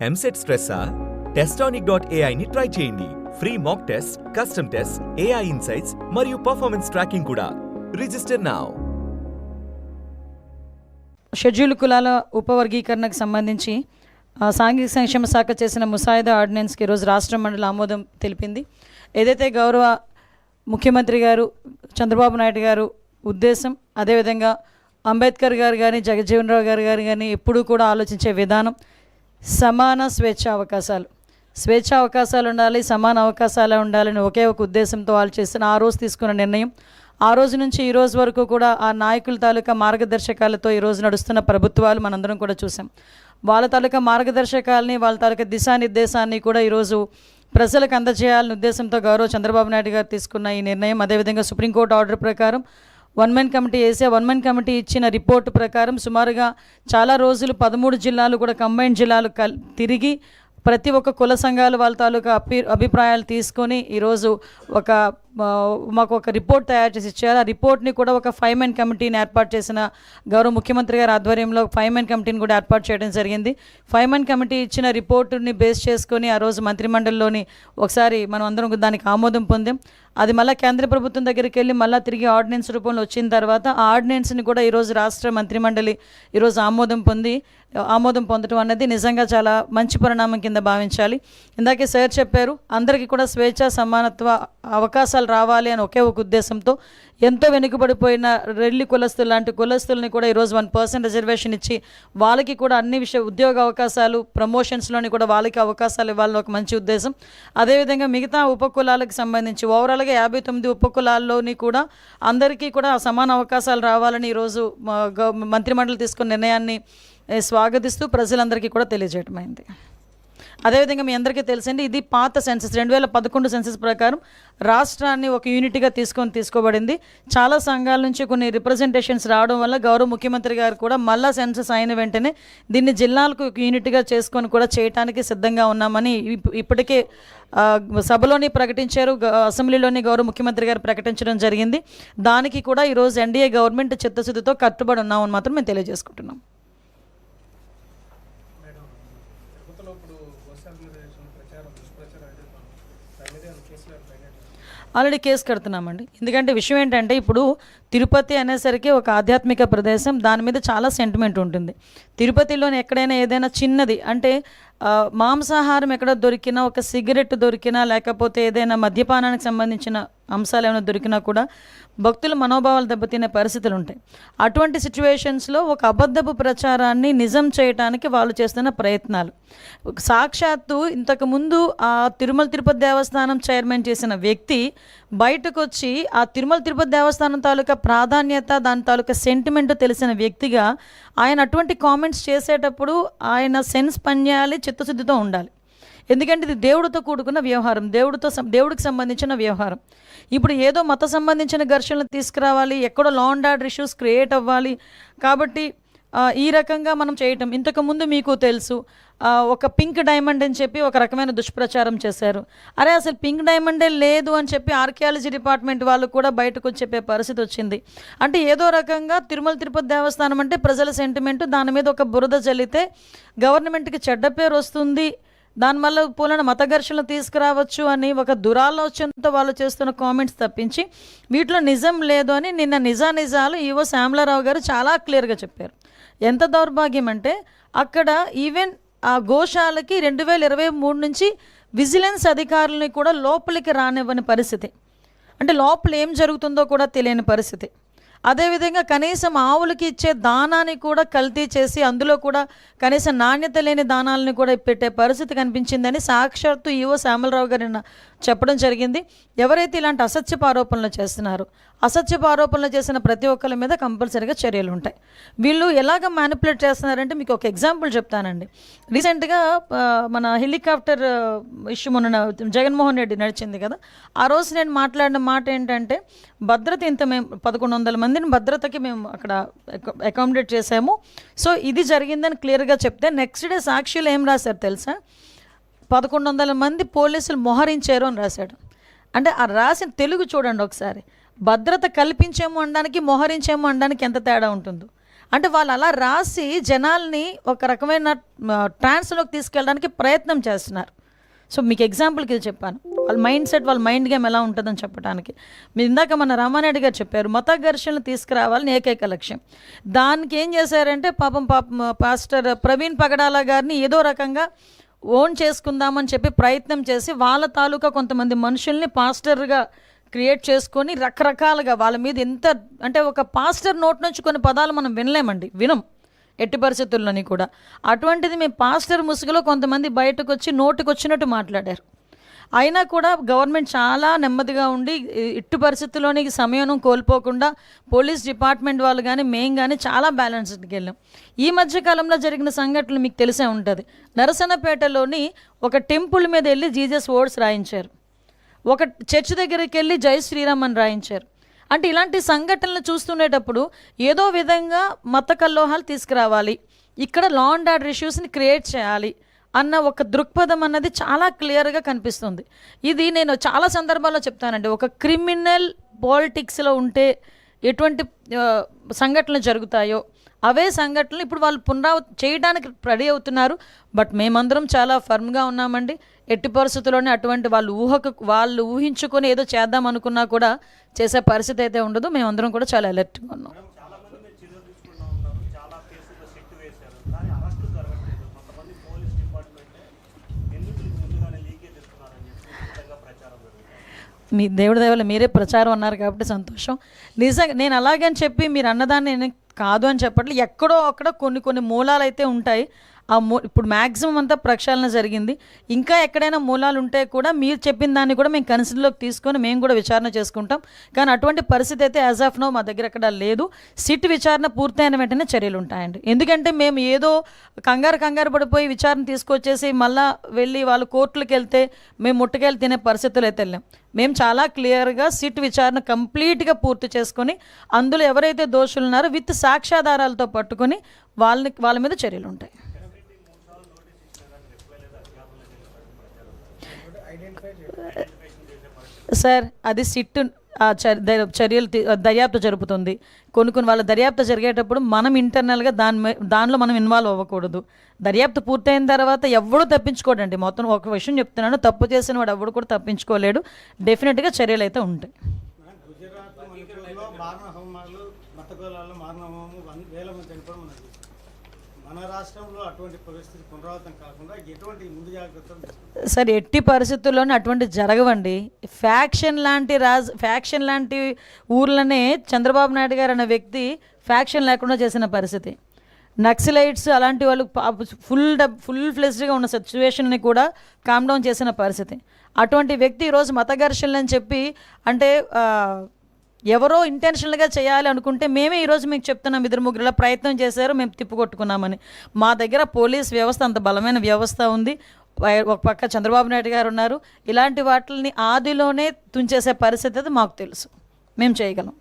EAMCET స్ట్రెస్సా? Testonic.ai ని try చేయండి. Free mock test, custom test, AI insights మరియు పర్ఫార్మెన్స్ ట్రాకింగ్ కూడా. Register now. షెడ్యూల్ కులాల ఉపవర్గీకరణకు సంబంధించి సాంఘిక సంక్షేమ శాఖ చేసిన ముసాయిదా ఆర్డినెన్స్కి ఈరోజు రాష్ట్ర మండలి ఆమోదం తెలిపింది. ఏదైతే గౌరవ ముఖ్యమంత్రి గారు చంద్రబాబు నాయుడు గారు ఉద్దేశం, అదేవిధంగా అంబేద్కర్ గారు కానీ జగజ్జీవన్ రావు గారు కానీ ఎప్పుడూ కూడా ఆలోచించే విధానం సమాన స్వేచ్ఛా అవకాశాలు ఉండాలి, సమాన అవకాశాలు ఉండాలని ఒకే ఒక ఉద్దేశంతో వాళ్ళు చేసిన ఆ రోజు తీసుకున్న నిర్ణయం, ఆ రోజు నుంచి ఈ రోజు వరకు కూడా ఆ నాయకుల తాలూకా మార్గదర్శకాలతో ఈరోజు నడుస్తున్న ప్రభుత్వాలు మనందరం కూడా చూసాం. వాళ్ళ తాలూకా మార్గదర్శకాలని, వాళ్ళ తాలూకా దిశానిర్దేశాన్ని కూడా ఈరోజు ప్రజలకు అందజేయాలనే ఉద్దేశంతో గౌరవ చంద్రబాబు నాయుడు గారు తీసుకున్న ఈ నిర్ణయం, అదేవిధంగా సుప్రీంకోర్టు ఆర్డర్ ప్రకారం వన్ మ్యాన్ కమిటీ ఇచ్చిన రిపోర్టు ప్రకారం సుమారుగా చాలా రోజులు 13 జిల్లాలు కూడా కంబైన్డ్ జిల్లాలు తిరిగి ప్రతి ఒక్క కుల సంఘాలు వాళ్ళ తాలూకా అభిప్రాయాలు తీసుకొని ఈరోజు మాకు ఒక రిపోర్ట్ తయారు చేసి ఇచ్చారు. ఆ రిపోర్ట్ని కూడా ఒక 5 మెన్ కమిటీని ఏర్పాటు చేసిన గౌరవ ముఖ్యమంత్రి గారి ఆధ్వర్యంలో 5 మెన్ కమిటీని కూడా ఏర్పాటు చేయడం జరిగింది. 5 మెన్ కమిటీ ఇచ్చిన రిపోర్టుని బేస్ చేసుకొని ఆ రోజు మంత్రిమండలిలోని ఒకసారి మనం అందరం దానికి ఆమోదం పొందాం. అది మళ్ళీ కేంద్ర ప్రభుత్వం దగ్గరికి వెళ్ళి మళ్ళీ తిరిగి ఆర్డినెన్స్ రూపంలో వచ్చిన తర్వాత ఆ ఆర్డినెన్స్ని కూడా ఈరోజు రాష్ట్ర మంత్రిమండలి ఈరోజు ఆమోదం పొందడం అనేది నిజంగా చాలా మంచి పరిణామం కింద భావించాలి. ఇందాకే సార్ చెప్పారు, అందరికీ కూడా స్వేచ్ఛ సమానత్వ అవకాశాలు రావాలి అని ఒకే ఒక ఉద్దేశంతో ఎంతో వెనుకబడిపోయిన రెల్లి కులస్తులు లాంటి కులస్తుల్ని కూడా ఈరోజు 1% రిజర్వేషన్ ఇచ్చి వాళ్ళకి కూడా అన్ని ఉద్యోగ అవకాశాలు, ప్రమోషన్స్లోని కూడా వాళ్ళకి అవకాశాలు ఇవ్వాలని ఒక మంచి ఉద్దేశం. అదేవిధంగా మిగతా ఉపకులాలకు సంబంధించి ఓవరాల్గా 59 ఉపకులాల్లోని కూడా అందరికీ కూడా సమాన అవకాశాలు రావాలని ఈరోజు మంత్రిమండలి తీసుకున్న నిర్ణయాన్ని స్వాగతిస్తూ ప్రజలందరికీ కూడా తెలియజేయటం అయింది. అదేవిధంగా మీ అందరికీ తెలిసింది, ఇది పాత సెన్సస్ 2011 సెన్సస్ ప్రకారం రాష్ట్రాన్ని ఒక యూనిట్గా తీసుకోబడింది. చాలా సంఘాల నుంచి కొన్ని రిప్రజెంటేషన్స్ రావడం వల్ల గౌరవ ముఖ్యమంత్రి గారు కూడా మళ్ళా సెన్సస్ అయిన వెంటనే దీన్ని జిల్లాలకు ఒక యూనిట్గా చేసుకొని కూడా చేయడానికి సిద్ధంగా ఉన్నామని ఇప్పటికే సభలోని ప్రకటించారు, అసెంబ్లీలోని గౌరవ ముఖ్యమంత్రి గారు ప్రకటించడం జరిగింది. దానికి కూడా ఈరోజు ఎన్డీఏ గవర్నమెంట్ చిత్తశుద్ధితో కట్టుబడి ఉన్నామని మాత్రం మేము తెలియజేసుకుంటున్నాం. ఆల్రెడీ కేసు కడుతున్నామండి. ఎందుకంటే విషయం ఏంటంటే ఇప్పుడు తిరుపతి అనేసరికి ఒక ఆధ్యాత్మిక ప్రదేశం, దాని మీద చాలా సెంటిమెంట్ ఉంటుంది. తిరుపతిలోని ఎక్కడైనా ఏదైనా చిన్నది అంటే మాంసాహారం ఎక్కడ దొరికినా, ఒక సిగరెట్ దొరికినా, లేకపోతే ఏదైనా మద్యపానానికి సంబంధించిన అంశాలు ఏమైనా దొరికినా కూడా భక్తుల మనోభావాలు దెబ్బతినే పరిస్థితులు ఉంటాయి. అటువంటి సిచ్యువేషన్స్లో ఒక అబద్ధపు ప్రచారాన్ని నిజం చేయడానికి వాళ్ళు చేస్తున్న ప్రయత్నాలు, సాక్షాత్తు ఇంతకుముందు ఆ తిరుపతి దేవస్థానం చైర్మన్ చేసిన వ్యక్తి బయటకు వచ్చి ఆ తిరుపతి దేవస్థానం తాలూకా ప్రాధాన్యత, దాని తాలూకా సెంటిమెంట్ తెలిసిన వ్యక్తిగా ఆయన అటువంటి కామెంట్స్ చేసేటప్పుడు ఆయన సెన్స్ పనిచేయాలి, చిత్తశుద్ధితో ఉండాలి. ఎందుకంటే ఇది దేవుడితో కూడుకున్న వ్యవహారం, దేవుడికి సంబంధించిన వ్యవహారం. ఇప్పుడు ఏదో మత సంబంధించిన ఘర్షణలు తీసుకురావాలి, ఎక్కడో law and order issues create అవ్వాలి. కాబట్టి ఈ రకంగా మనం చేయటం, ఇంతకుముందు మీకు తెలుసు ఒక పింక్ డైమండ్ అని చెప్పి ఒక రకమైన దుష్ప్రచారం చేశారు. అరే అసలు పింక్ డైమండే లేదు అని చెప్పి ఆర్కియాలజీ డిపార్ట్మెంట్ వాళ్ళు కూడా బయటకు వచ్చి చెప్పే పరిస్థితి వచ్చింది. అంటే ఏదో రకంగా తిరుపతి దేవస్థానం అంటే ప్రజల సెంటిమెంటు, దాని మీద ఒక బురద జల్లితే గవర్నమెంట్కి చెడ్డ పేరు వస్తుంది, దానివల్ల పూలన మత ఘర్షణలు తీసుకురావచ్చు అని ఒక దురాలోచనతో వాళ్ళు చేస్తున్న కామెంట్స్ తప్పించి వీటిలో నిజం లేదు అని నిన్న నిజాలు ఈవో శ్యామలారావు గారు చాలా క్లియర్గా చెప్పారు. ఎంత దౌర్భాగ్యం అంటే అక్కడ ఈవెన్ ఆ గోశాలకి 2023 నుంచి విజిలెన్స్ అధికారులని కూడా లోపలికి రానివ్వని పరిస్థితి, అంటే లోపల ఏం జరుగుతుందో కూడా తెలియని పరిస్థితి. అదేవిధంగా కనీసం ఆవులకి ఇచ్చే దానాన్ని కూడా కల్తీ చేసి అందులో కూడా కనీసం నాణ్యత లేని దానాలని కూడా పెట్టే పరిస్థితి కనిపించిందని సాక్షాత్తు ఈవో శ్యామలరావు గారు చెప్పడం జరిగింది. ఎవరైతే ఇలాంటి అసత్యపు ఆరోపణలు చేస్తున్నారో, అసత్యపు ఆరోపణలు చేసిన ప్రతి ఒక్కరి మీద కంపల్సరీగా చర్యలు ఉంటాయి. వీళ్ళు ఎలాగ మ్యానిపులేట్ చేస్తున్నారంటే మీకు ఒక ఎగ్జాంపుల్ చెప్తానండి. రీసెంట్గా మన హెలికాప్టర్ ఇష్యూ మొన్న జగన్మోహన్ రెడ్డి నడిచింది కదా, ఆ రోజు నేను మాట్లాడిన మాట ఏంటంటే భద్రత మేము 1100 మందిని భద్రతకి మేము అక్కడ అకామిడేట్ చేసాము, సో ఇది జరిగిందని క్లియర్గా చెప్తే నెక్స్ట్ డే సాక్షిలో ఏం రాశారు తెలుసా, 1100 మంది పోలీసులు మోహరించారు అని రాశాడు. అంటే ఆ రాసిన తెలుగు చూడండి ఒకసారి, భద్రత కల్పించేమో అనడానికి మోహరించేమో అనడానికి ఎంత తేడా ఉంటుందో. అంటే వాళ్ళు అలా రాసి జనాల్ని ఒక రకమైన ట్రాన్స్లోకి తీసుకెళ్ళడానికి ప్రయత్నం చేస్తున్నారు. సో మీకు ఎగ్జాంపుల్కి ఇది చెప్పాను, వాళ్ళ మైండ్ సెట్, వాళ్ళ మైండ్ గేమ్ ఎలా ఉంటుందని చెప్పడానికి. మీరు ఇందాక మన రామారెడ్డి గారు చెప్పారు, మత ఘర్షణలు తీసుకురావాలని ఏకైక లక్ష్యం. దానికి ఏం చేశారంటే పాపం పాస్టర్ ప్రవీణ్ పగడాల గారిని ఏదో రకంగా ఓన్ చేసుకుందామని చెప్పి ప్రయత్నం చేసి వాళ్ళ తాలూకా కొంతమంది మనుషుల్ని పాస్టర్గా క్రియేట్ చేసుకొని రకరకాలుగా వాళ్ళ మీద ఎంత అంటే ఒక పాస్టర్ నోట్ నుంచి కొన్ని పదాలు మనం వినం ఎట్టి పరిస్థితుల్లోని కూడా. అటువంటిది మేము పాస్టర్ ముసుగులో కొంతమంది బయటకు వచ్చి నోటికి వచ్చినట్టు మాట్లాడారు. అయినా కూడా గవర్నమెంట్ చాలా నెమ్మదిగా ఉండి ఇట్టి పరిస్థితుల్లోని సమయం కోల్పోకుండా పోలీస్ డిపార్ట్మెంట్ వాళ్ళు కానీ మేము కానీ చాలా బ్యాలెన్స్డ్కి వెళ్ళాం. ఈ మధ్యకాలంలో జరిగిన సంఘటనలు మీకు తెలిసే ఉంటుంది. నరసన్నపేటలోని ఒక టెంపుల్ మీద వెళ్ళి జీసస్ వర్డ్స్ రాయించారు, ఒక చర్చ్ దగ్గరికి వెళ్ళి జై శ్రీరామ్ అని రాయించారు. అంటే ఇలాంటి సంఘటనలు చూస్తుండేటప్పుడు ఏదో విధంగా మత కల్లోహాలు తీసుకురావాలి, ఇక్కడ లా అండ్ ఆర్డర్ ఇష్యూస్ని క్రియేట్ చేయాలి అన్న ఒక దృక్పథం అన్నది చాలా క్లియర్గా కనిపిస్తుంది. ఇది నేను చాలా సందర్భాల్లో చెప్తానండి. ఒక క్రిమినల్ పాలిటిక్స్లో ఉంటే ఎటువంటి సంఘటనలు జరుగుతాయో అవే సంఘటనలు ఇప్పుడు వాళ్ళు చేయడానికి రెడీ అవుతున్నారు. బట్ మేమందరం చాలా ఫర్మ్గా ఉన్నామండి. ఎట్టి పరిస్థితుల్లోనే అటువంటి వాళ్ళు ఊహించుకొని ఏదో చేద్దాం అనుకున్నా కూడా చేసే పరిస్థితి అయితే ఉండదు. మేమందరం కూడా చాలా అలర్ట్గా ఉన్నాం. మీ దేవుడి దయ వల్ల మీరే ప్రచారం అన్నారు కాబట్టి సంతోషం. నిజంగా నేను అలాగని చెప్పి మీరు అన్నదాన్ని నేను కాదు అని చెప్పట్లేదు. ఎక్కడో అక్కడ కొన్ని మూలాలు అయితే ఉంటాయి. ఇప్పుడు మ్యాక్సిమం అంతా ప్రక్షాళన జరిగింది. ఇంకా ఎక్కడైనా మూలాలు ఉంటే కూడా మీరు చెప్పిన దాన్ని కూడా మేము కన్సిడర్లోకి తీసుకొని మేము కూడా విచారణ చేసుకుంటాం. కానీ అటువంటి పరిస్థితి అయితే యాజ్ ఆఫ్ నో మా దగ్గర ఎక్కడ లేదు. సిట్ విచారణ పూర్తయిన వెంటనే చర్యలు ఉంటాయండి. ఎందుకంటే మేము ఏదో కంగారు పడిపోయి విచారణ తీసుకొచ్చేసి మళ్ళీ వెళ్ళి వాళ్ళు కోర్టులకు వెళ్తే మేము ముట్టుకెళ్ళి తినే పరిస్థితులు అయితే వెళ్ళాం. మేము చాలా క్లియర్గా సిట్ విచారణ కంప్లీట్గా పూర్తి చేసుకొని అందులో ఎవరైతే దోషులు ఉన్నారో విత్ సాక్ష్యాధారాలతో పట్టుకొని వాళ్ళ మీద చర్యలు ఉంటాయి. సార్ అది సిట్ చర్యలు దర్యాప్తు జరుపుతుంది. కొన్ని వాళ్ళ దర్యాప్తు జరిగేటప్పుడు మనం ఇంటర్నల్గా దానిలో మనం ఇన్వాల్వ్ అవ్వకూడదు. దర్యాప్తు పూర్తయిన తర్వాత ఎవడూ తప్పించుకోడండి. మొత్తం ఒక విషయం చెప్తున్నాను, తప్పు చేసిన వాడు ఎవడు కూడా తప్పించుకోలేడు. డెఫినెట్గా చర్యలు అయితే ఉంటాయి. మన రాష్ట్రంలో అటువంటి పరిస్థితి పునరావృతం కాకుండా ఎటువంటి ముందు జాగ్రత్తలు సార్ ఎట్టి పరిస్థితుల్లోనే అటువంటి జరగవండి. ఫ్యాక్షన్ లాంటి ఊర్లనే చంద్రబాబు నాయుడు గారు అనే వ్యక్తి ఫ్యాక్షన్ లేకుండా చేసిన పరిస్థితి. నక్సలైట్స్ అలాంటి వాళ్ళు ఫుల్ ఫ్లెజ్డ్గా ఉన్న సిచ్యువేషన్ని కూడా కామ్ డౌన్ చేసిన పరిస్థితి. అటువంటి వ్యక్తి ఈరోజు మత ఘర్షణలు అని చెప్పి అంటే ఎవరో ఇంటెన్షనల్గా చేయాలి అనుకుంటే మేమే ఈరోజు మీకు చెప్తున్నాం, 2-3 ఇలా ప్రయత్నం చేశారు, మేము తిప్పుకొట్టుకున్నామని. మా దగ్గర పోలీస్ వ్యవస్థ అంత బలమైన వ్యవస్థ ఉంది. ఒక పక్క చంద్రబాబు నాయుడు గారు ఉన్నారు. ఇలాంటి వాటిని ఆదిలోనే తుంచేసే పరిస్థితి అది మాకు తెలుసు, మేము చేయగలం.